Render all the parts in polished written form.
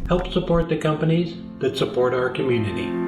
Help support the companies that support our community.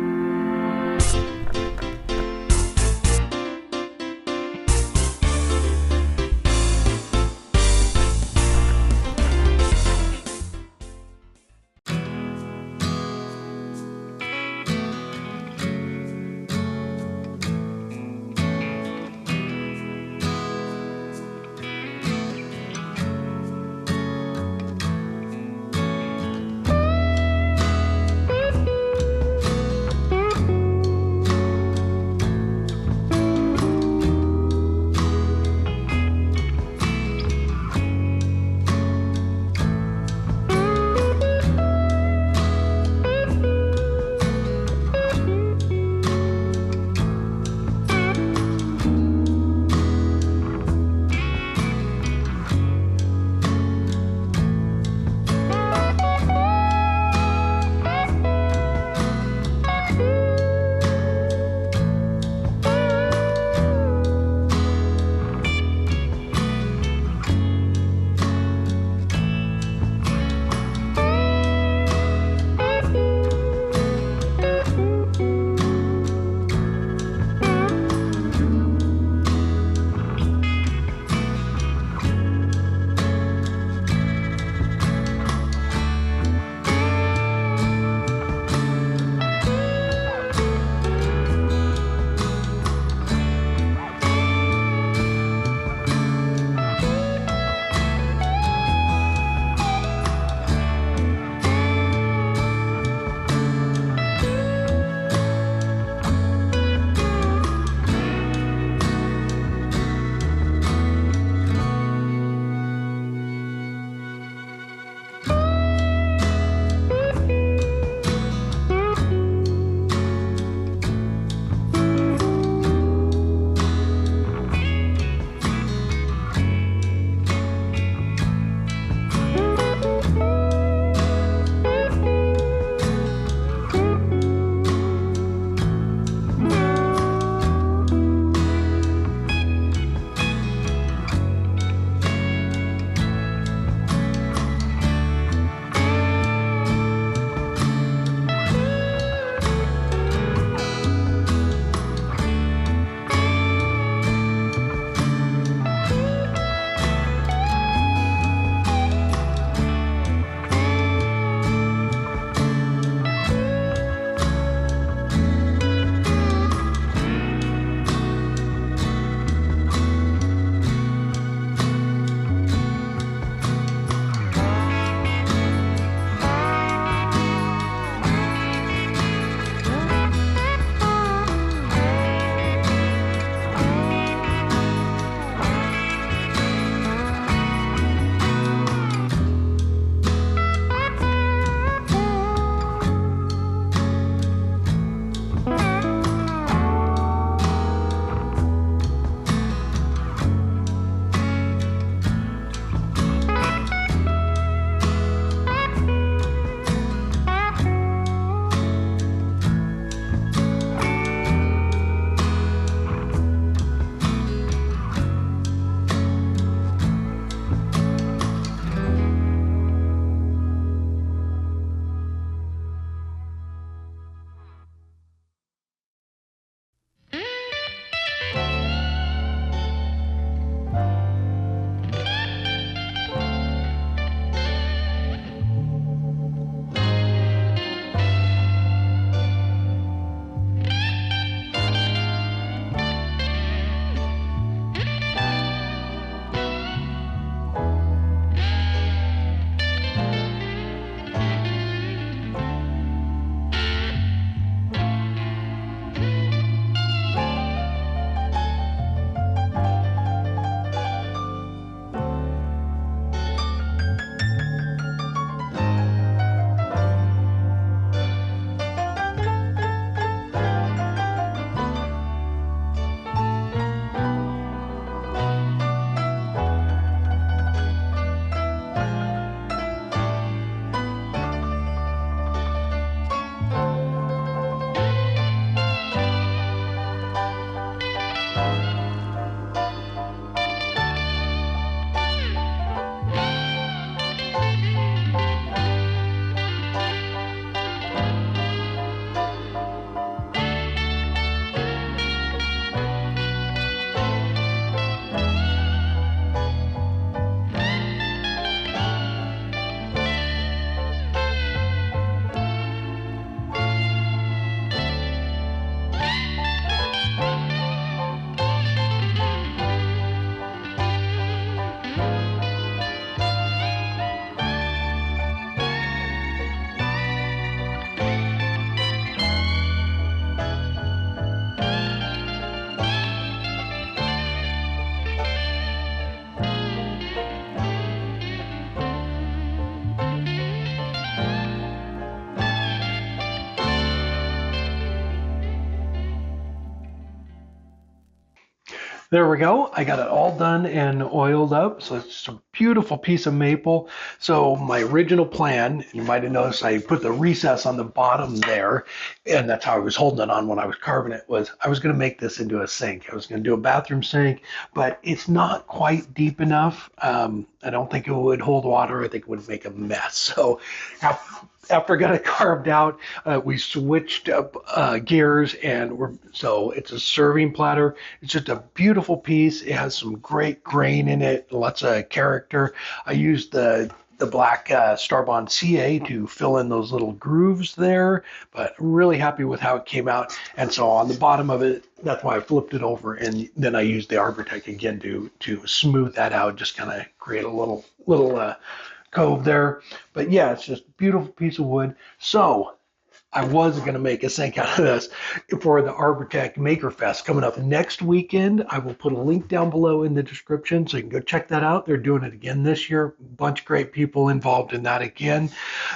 There we go. I got it all done and oiled up. So it's a beautiful piece of maple. So my original plan, you might have noticed I put the recess on the bottom there, and that's how I was holding it on when I was carving it, was I was going to make this into a sink. I was going to do a bathroom sink, but it's not quite deep enough. I don't think it would hold water. I think it would make a mess. So after I got it carved out, we switched up gears, and so it's a serving platter. It's just a beautiful piece. It has some great grain in it, lots of character. I used the black Starbond CA to fill in those little grooves there, but really happy with how it came out. And so on the bottom of it, that's why I flipped it over, and then I used the Arbortech again to smooth that out, just kind of create a little cove there. But yeah, it's just a beautiful piece of wood. So I was going to make a sink out of this for the Arbortech Makerfest coming up next weekend. I will put a link down below in the description so you can go check that out. They're doing it again this year. A bunch of great people involved in that again.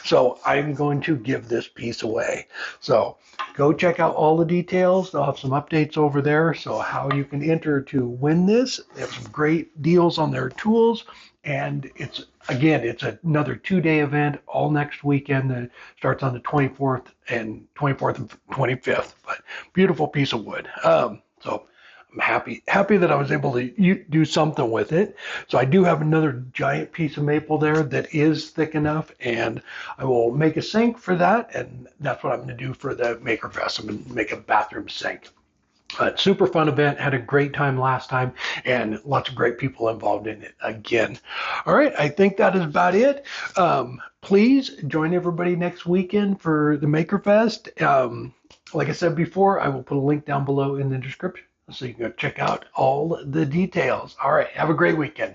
So I'm going to give this piece away. So go check out all the details. They'll have some updates over there. So how you can enter to win this. They have some great deals on their tools. And it's another 2-day event all next weekend that starts on the 24th and 25th. But beautiful piece of wood. So I'm happy that I was able to do something with it. So I do have another giant piece of maple there that is thick enough, and I will make a sink for that. And that's what I'm going to do for the Makerfest. I'm going to make a bathroom sink. Super fun event. Had a great time last time, and lots of great people involved in it again. All right, I think that is about it. Please join everybody next weekend for the Makerfest. Like I said before, I will put a link down below in the description so you can go check out all the details. All right, have a great weekend.